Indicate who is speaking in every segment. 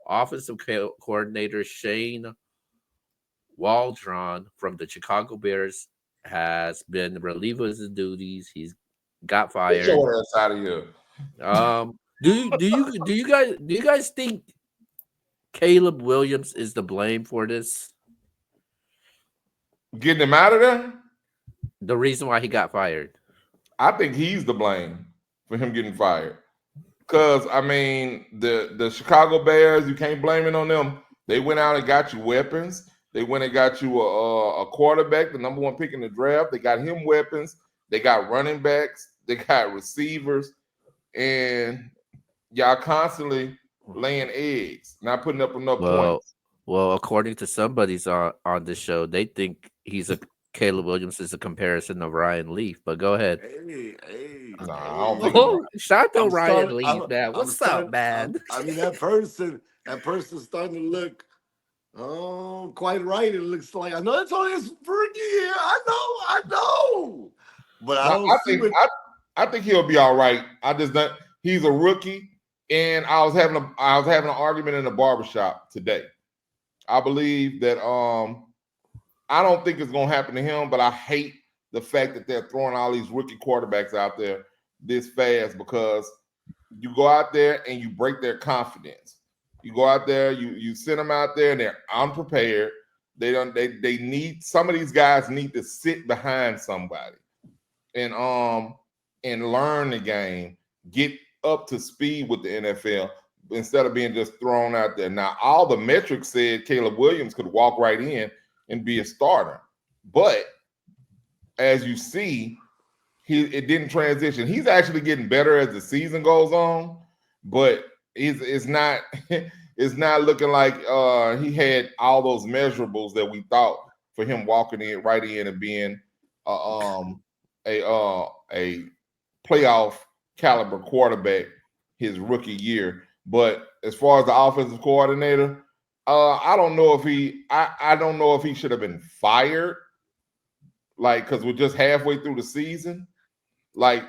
Speaker 1: offensive coordinator Shane Waldron from the Chicago Bears has been relieved of his duties. He's got
Speaker 2: Get
Speaker 1: fired.
Speaker 2: your ass out of here.
Speaker 1: Do you guys think Caleb Williams is to blame for this?
Speaker 2: Getting him out of there?
Speaker 1: The reason why he got fired?
Speaker 2: I think he's to blame for him getting fired. Because, I mean, the Chicago Bears, you can't blame it on them. They went out and got you weapons. They went and got you a quarterback, the number one pick in the draft. They got him weapons. They got running backs. They got receivers. And y'all constantly laying eggs, not putting up enough
Speaker 1: Well,
Speaker 2: points.
Speaker 1: well, according to somebody's on the show, they think Caleb Williams is a comparison of Ryan Leaf. But go ahead.
Speaker 2: Nah, I don't think
Speaker 1: Oh, shout out
Speaker 3: I'm
Speaker 1: Ryan
Speaker 3: starting.
Speaker 1: Leaf, man.
Speaker 3: I'm
Speaker 1: What's up,
Speaker 3: starting.
Speaker 1: man?
Speaker 3: I mean, that person's starting to look, quite right. It looks like I know it's only his rookie year. I know, but I
Speaker 2: no,
Speaker 3: don't see what.
Speaker 2: I think he'll be all right. I just don't. He's a rookie, and I was having an argument in the barbershop today. I believe that I don't think it's gonna happen to him, but I hate the fact that they're throwing all these rookie quarterbacks out there this fast because you go out there and you break their confidence. You go out there, you send them out there and they're unprepared. They need some of these guys need to sit behind somebody and learn the game, get up to speed with the NFL instead of being just thrown out there. Now, all the metrics said Caleb Williams could walk right in and be a starter, but as you see, it didn't transition. He's actually getting better as the season goes on, but it's not it's not looking like he had all those measurables that we thought for him walking in right in and being a playoff caliber quarterback his rookie year. But as far as the offensive coordinator, I don't know if I don't know if he should have been fired, like because we're just halfway through the season. Like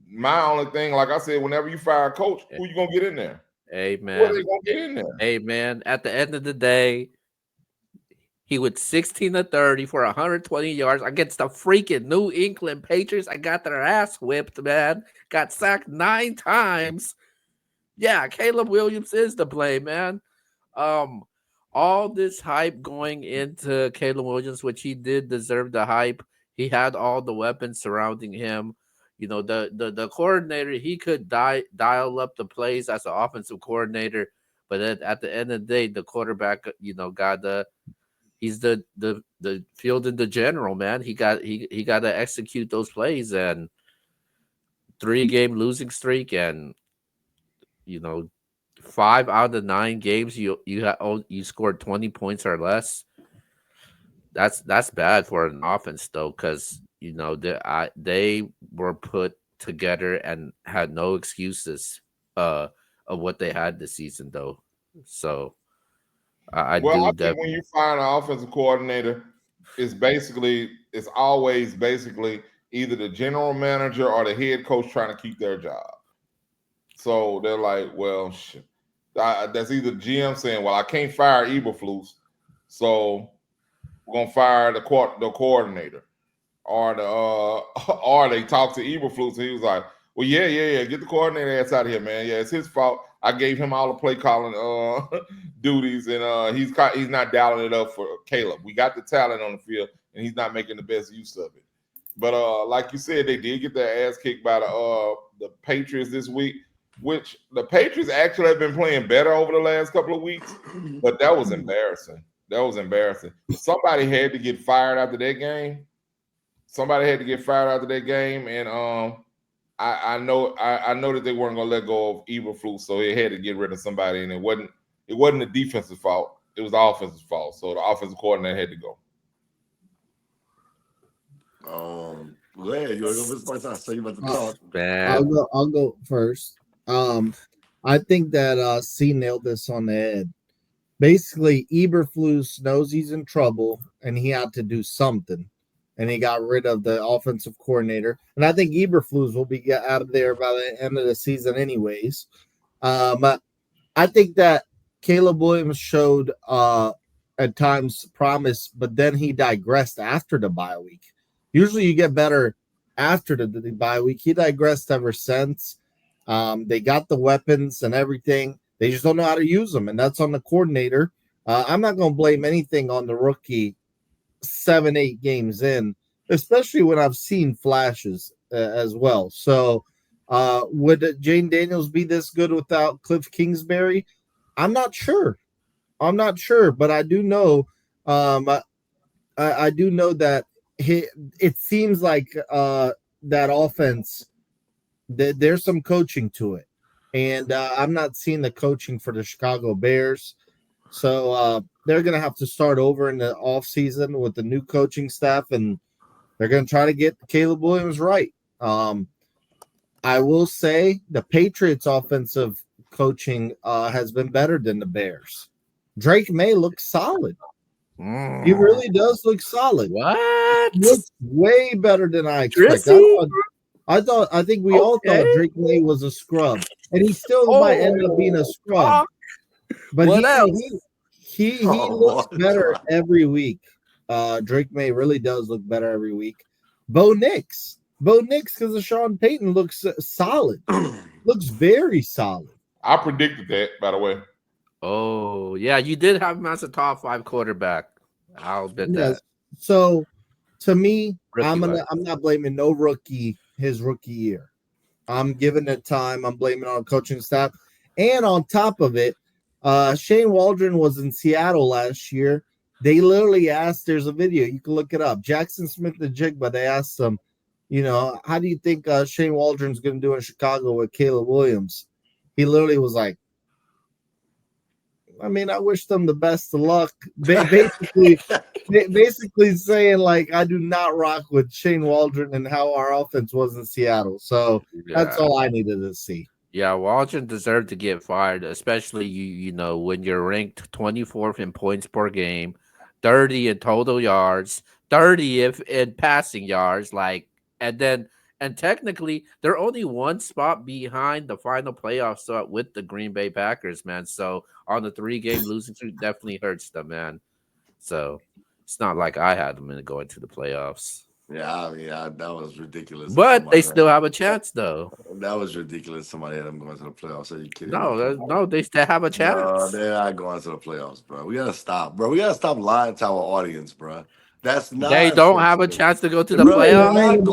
Speaker 2: my only thing, like I said, whenever you fire a coach, who you gonna get in there?
Speaker 1: Hey,
Speaker 2: Who are
Speaker 1: man.
Speaker 2: they gonna get in there?
Speaker 1: Hey, man. At the end of the day, he went 16 to 30 for 120 yards against the freaking New England Patriots. I got their ass whipped, man. Got sacked 9 times. Yeah, Caleb Williams is to blame, man. Um, all this hype going into Caleb Williams, which he did deserve the hype. He had all the weapons surrounding him. You know, the coordinator, he could dial up the plays as an offensive coordinator, but at the end of the day, the quarterback, got he's the field in the general, man. He got to execute those plays, and 3-game losing streak, and you know 5 out of the 9 games you scored 20 points or less. That's bad for an offense though, because they were put together and had no excuses of what they had this season though. So I
Speaker 2: Well, I
Speaker 1: do
Speaker 2: think when
Speaker 1: definitely.
Speaker 2: you find an offensive coordinator, it's always basically either the general manager or the head coach trying to keep their job. So they're like, well, shit. That's either the GM saying, well, I can't fire Eberflus, so we're gonna fire the coordinator, or or they talk to Eberflus and he was like, well, yeah, get the coordinator ass out of here, man. Yeah, it's his fault. I gave him all the play calling duties, and he's not dialing it up for Caleb. We got the talent on the field, and he's not making the best use of it. But like you said, they did get their ass kicked by the Patriots this week, which the Patriots actually have been playing better over the last couple of weeks, but that was embarrassing. That was embarrassing. Somebody had to get fired after that game. Somebody had to get fired after that game, and I know that they weren't gonna let go of Eberflus, so they had to get rid of somebody, and it wasn't the defensive fault. It was the offensive fault. So the offensive coordinator had to go.
Speaker 3: Go ahead. You want to go first? First, I say you about to talk.
Speaker 1: Bad.
Speaker 4: I'll go first. I think that C nailed this on the head. Basically, Eberflus knows he's in trouble and he had to do something. And he got rid of the offensive coordinator. And I think Eberflus will be out of there by the end of the season anyways. I think that Caleb Williams showed at times promise, but then he digressed after the bye week. Usually you get better after the bye week. He digressed ever since. They got the weapons and everything. They just don't know how to use them, and that's on the coordinator. I'm not going to blame anything on the rookie 7-8 games in, especially when I've seen flashes as well. So would Jane Daniels be this good without Cliff Kingsbury? I'm not sure. But I do know I do know that it seems like that offense, there's some coaching to it. And I'm not seeing the coaching for the Chicago Bears. So they're going to have to start over in the offseason with the new coaching staff, and they're going to try to get Caleb Williams right. I will say the Patriots' offensive coaching has been better than the Bears. Drake May looks solid. He really does look solid.
Speaker 1: What?
Speaker 4: He looks way better than I expected. I think we all thought Drake May was a scrub, and he still might end up being a scrub. But
Speaker 1: what else?
Speaker 4: He looks better every week. Drake May really does look better every week. Bo Nix, because of Sean Payton, looks solid. Looks very solid.
Speaker 2: I predicted that, by the way.
Speaker 1: Oh, yeah, you did have him as a top 5 quarterback. I'll admit that.
Speaker 4: So, to me,
Speaker 1: Rookie
Speaker 4: I'm not blaming no rookie his rookie year. I'm giving it time. I'm blaming on coaching staff. And on top of it, Shane Waldron was in Seattle last year. They literally asked, there's a video, you can look it up. Jackson Smith-Njigba, they asked him, how do you think Shane Waldron's going to do in Chicago with Caleb Williams? He literally was like, I mean, I wish them the best of luck. Basically saying, like, I do not rock with Shane Waldron and how our offense was in Seattle. So that's all I needed to see.
Speaker 1: Yeah, Waldron deserved to get fired, especially you know when you're ranked 24th in points per game, 30 in total yards, 30th in passing yards, and technically they're only one spot behind the final playoff spot with the Green Bay Packers, man. So on the 3-game losing streak definitely hurts them, man. So it's not like I had them going to the playoffs.
Speaker 3: Yeah, that was ridiculous.
Speaker 1: But they still have a chance, though.
Speaker 3: That was ridiculous. Somebody had them going to the playoffs. Are you kidding?
Speaker 1: No, they still have a chance.
Speaker 3: No, they're not going to the playoffs, bro. We gotta stop, bro. We gotta stop lying to our audience, bro. That's not.
Speaker 1: They don't have a chance to go to the playoffs.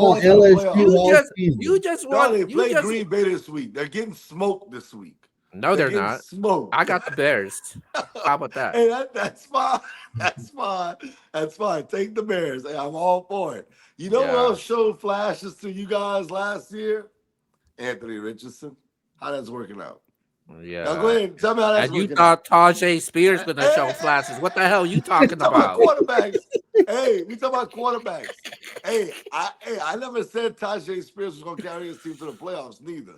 Speaker 1: You just want.
Speaker 3: They play Green Bay this week. They're getting smoked this week.
Speaker 1: No, they're not.
Speaker 3: Smoked.
Speaker 1: I got the Bears. How about that?
Speaker 3: Hey, that's fine. That's fine. That's fine. Take the Bears. Hey, I'm all for it. You know what else showed flashes to you guys last year? Anthony Richardson. How that's working out?
Speaker 1: Yeah.
Speaker 3: Now go ahead. Tell me how that's
Speaker 1: working out. And you thought Tajay Spears going to show flashes. What the hell are you talking about?
Speaker 3: Quarterbacks. Hey, we talking about quarterbacks. Hey, I never said Tajay Spears was going to carry his team to the playoffs, neither.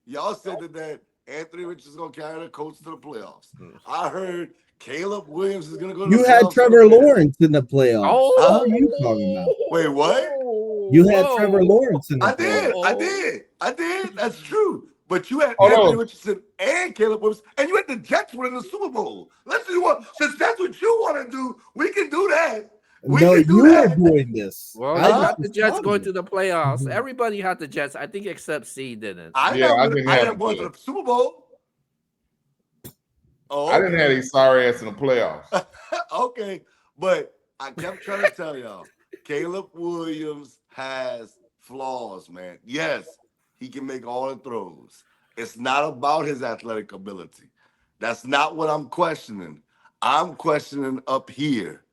Speaker 3: Y'all said that Anthony Richardson is going to carry the coach to the playoffs. I heard Caleb Williams is going to go to the playoffs.
Speaker 4: You had Trevor Lawrence in the playoffs.
Speaker 1: Oh,
Speaker 4: what are you talking about?
Speaker 3: Wait, what?
Speaker 4: You had Trevor Lawrence in the
Speaker 3: playoffs. I did. That's true. But you had Anthony Richardson and Caleb Williams, and you had the Jets winning the Super Bowl. Since that's what you want to do, we can do that.
Speaker 4: You were doing this.
Speaker 1: Well, I got the Jets going to the playoffs. Everybody had the Jets. I think except C didn't.
Speaker 3: I didn't go to the Super Bowl.
Speaker 2: Oh, okay. I didn't have these sorry ass in the playoffs.
Speaker 3: Okay, but I kept trying to tell y'all, Caleb Williams has flaws, man. Yes, he can make all the throws. It's not about his athletic ability. That's not what I'm questioning. I'm questioning up here.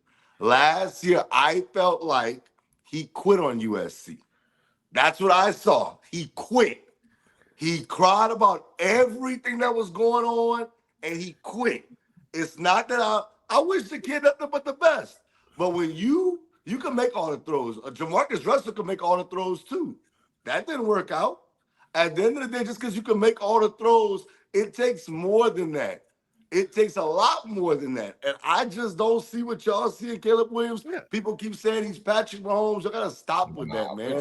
Speaker 3: Last year, I felt like he quit on USC. That's what I saw. He quit. He cried about everything that was going on, and he quit. It's not that I wish the kid nothing but the best. But when you can make all the throws. Jamarcus Russell can make all the throws too. That didn't work out. At the end of the day, just because you can make all the throws, it takes more than that. It takes a lot more than that. And I just don't see what y'all see in Caleb Williams.
Speaker 1: Yeah.
Speaker 3: People keep saying he's Patrick Mahomes. You gotta stop with that, man.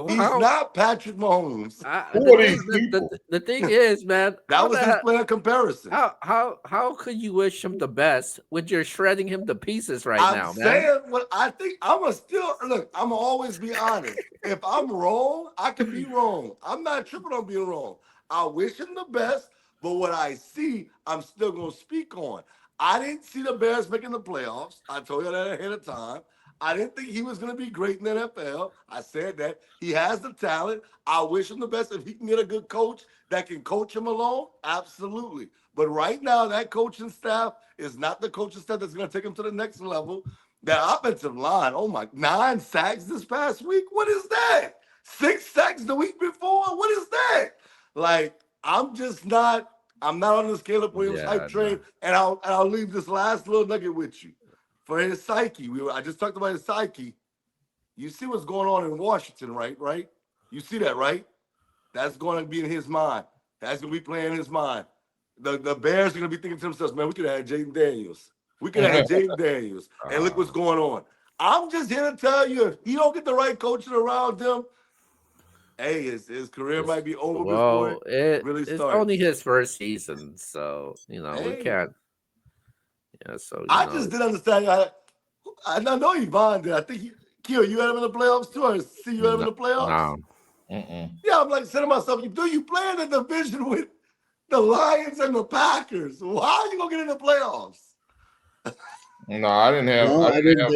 Speaker 3: He's
Speaker 1: How-
Speaker 3: not Patrick Mahomes.
Speaker 2: Who
Speaker 1: the
Speaker 2: are these
Speaker 1: thing-
Speaker 2: people?
Speaker 1: the thing is, man,
Speaker 3: That was his player comparison.
Speaker 1: how could you wish him the best when you're shredding him to pieces right
Speaker 3: I'm
Speaker 1: now, man?
Speaker 3: saying what I think. I'm gonna always be honest. If I'm wrong, I can be wrong. I'm not tripping on being wrong. I wish him the best, but what I see, I'm still gonna speak on. I didn't see the Bears making the playoffs. I told you that ahead of time. I didn't think he was gonna be great in the NFL. I said that. He has the talent. I wish him the best. If he can get a good coach that can coach him along, absolutely. But right now, that coaching staff is not the coaching staff that's going to take him to the next level. That offensive line, oh my, 9 sacks this past week. What is that? 6 sacks the week before. What is that? Like, I'm not on this Caleb Williams
Speaker 1: Yeah,
Speaker 3: hype train. And I'll leave this last little nugget with you. For his psyche, I just talked about his psyche. You see what's going on in Washington, right? You see that, right? That's going to be in his mind. That's going to be playing in his mind. The Bears are going to be thinking to themselves, man, we could have had Jaden Daniels. And look what's going on. I'm just here to tell you, if he don't get the right coaching around him, hey, his career might be over before it really
Speaker 1: it's
Speaker 3: starts.
Speaker 1: only his first season, so we
Speaker 3: Hey.
Speaker 1: can't. Yeah, so
Speaker 3: I just didn't understand. I know Yvonne did. I think Keo, you had him in the playoffs too. I see you had him in the playoffs.
Speaker 1: No.
Speaker 3: Yeah, I'm like saying to myself, you play in the division with the Lions and the Packers. Why are you gonna get in the playoffs?
Speaker 2: No, I didn't have.
Speaker 4: No,
Speaker 2: I didn't have.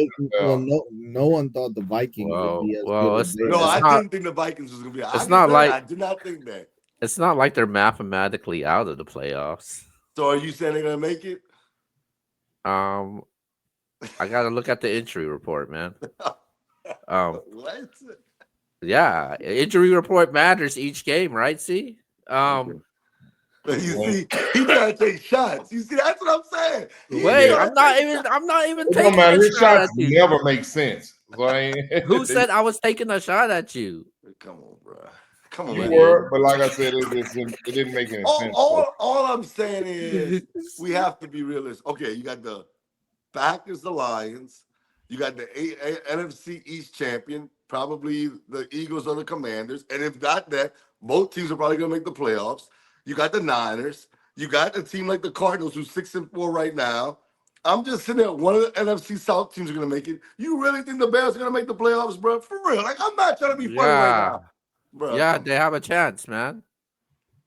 Speaker 4: no one thought the Vikings would be as good as they
Speaker 3: No,
Speaker 4: are.
Speaker 3: I didn't think the Vikings was gonna be. I did not think that.
Speaker 1: It's not like they're mathematically out of the playoffs.
Speaker 3: So are you saying they're gonna make it?
Speaker 1: I got to look at the injury report, man.
Speaker 3: What?
Speaker 1: Yeah, injury report matters each game, right? See,
Speaker 3: But you see, he trying to take shots. You see, that's what I'm saying.
Speaker 1: wait, I'm not even
Speaker 2: It
Speaker 1: taking
Speaker 2: don't matter.
Speaker 1: a
Speaker 2: His
Speaker 1: shot at
Speaker 2: shots
Speaker 1: you.
Speaker 2: never make sense. So I ain't,
Speaker 1: Who said I was taking a shot at you?
Speaker 3: Come on, bro. Come on,
Speaker 2: you
Speaker 3: man.
Speaker 2: were? But like I said, it didn't make any sense.
Speaker 3: All I'm saying is we have to be realistic. Okay, you got the Packers, the Lions. You got the NFC East champion, probably the Eagles or the Commanders. And if not that, both teams are probably going to make the playoffs. You got the Niners. You got a team like the Cardinals, who's 6-4 right now. I'm just sitting there. One of the NFC South teams are going to make it. You really think the Bears are going to make the playoffs, bro? For real? Like, I'm not trying to be funny right now. Bro,
Speaker 1: Yeah, they have a chance, man.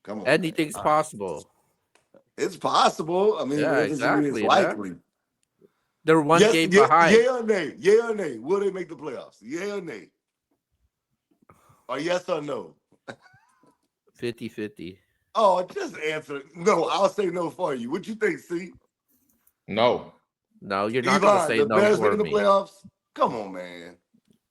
Speaker 3: come on.
Speaker 1: Anything's possible.
Speaker 3: It's possible. I mean,
Speaker 1: Yeah,
Speaker 3: it doesn't mean
Speaker 1: exactly,
Speaker 3: it's likely.
Speaker 1: They're one game behind.
Speaker 3: Yay or nay? Yay or nay? Will they make the playoffs? Yay or nay? Or yes or no?
Speaker 1: 50-50.
Speaker 3: Oh, just answer it. No, I'll say no for you. What you think, C?
Speaker 2: No.
Speaker 1: No, you're not going to say
Speaker 3: the
Speaker 1: no
Speaker 3: Bears
Speaker 1: for
Speaker 3: making
Speaker 1: me.
Speaker 3: the playoffs? Come on, man.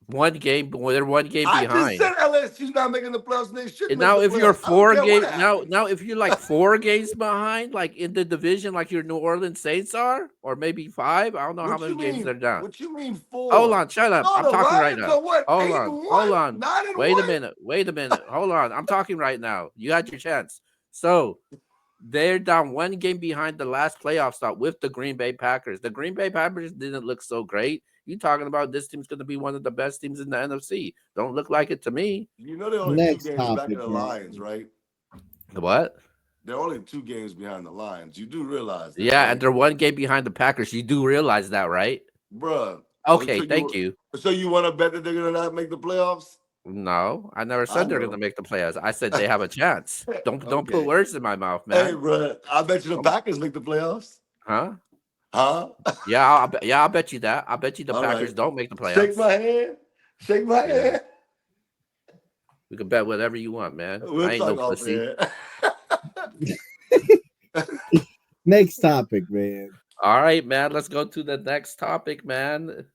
Speaker 1: One game, they're one game
Speaker 3: I
Speaker 1: behind.
Speaker 3: just said LSU's not making the playoffs. And they should.
Speaker 1: And now, if you're
Speaker 3: four
Speaker 1: 4 games, now if you're like 4 games behind, like in the division, like your New Orleans Saints are, or maybe 5, I don't know how many games they're down.
Speaker 3: What you mean 4?
Speaker 1: Hold on, shut up.
Speaker 3: No,
Speaker 1: I'm talking right
Speaker 3: Lions
Speaker 1: now.
Speaker 3: are what,
Speaker 1: Hold
Speaker 3: 8-1?
Speaker 1: on.
Speaker 3: 9-1?
Speaker 1: Wait a minute. Hold on. I'm talking right now. You had your chance. So they're down 1 game behind the last playoff stop with the Green Bay Packers. The Green Bay Packers didn't look so great. You talking about this team's going to be one of the best teams in the NFC? Don't look like it to me.
Speaker 3: You know they're only
Speaker 4: Next
Speaker 3: 2 games back
Speaker 4: topic,
Speaker 3: of the
Speaker 4: man.
Speaker 3: Lions, right?
Speaker 1: What?
Speaker 3: They're only 2 games behind the Lions. You do realize that,
Speaker 1: Yeah,
Speaker 3: right?
Speaker 1: and they're 1 game behind the Packers. You do realize that, right?
Speaker 3: Bruh.
Speaker 1: Okay,
Speaker 3: So
Speaker 1: thank you.
Speaker 3: So you want to bet that they're going to not make the playoffs?
Speaker 1: No, I never said they're
Speaker 3: know.
Speaker 1: going to make the playoffs. I said they have a chance. Don't
Speaker 3: Okay.
Speaker 1: put words in my mouth,
Speaker 3: Hey,
Speaker 1: man.
Speaker 3: bruh, I bet you the Packers make the playoffs.
Speaker 1: Huh?
Speaker 3: Huh?
Speaker 1: Yeah, I'll bet you that. I bet you the
Speaker 3: All
Speaker 1: Packers
Speaker 3: right.
Speaker 1: don't make the playoffs.
Speaker 3: Shake my hand. Shake my
Speaker 1: Yeah.
Speaker 3: hand.
Speaker 1: We can bet whatever you want, man.
Speaker 3: We'll
Speaker 1: I ain't no
Speaker 3: talk off
Speaker 1: pussy.
Speaker 3: air.
Speaker 4: Next topic, man.
Speaker 1: All right, man. Let's go to the next topic, man.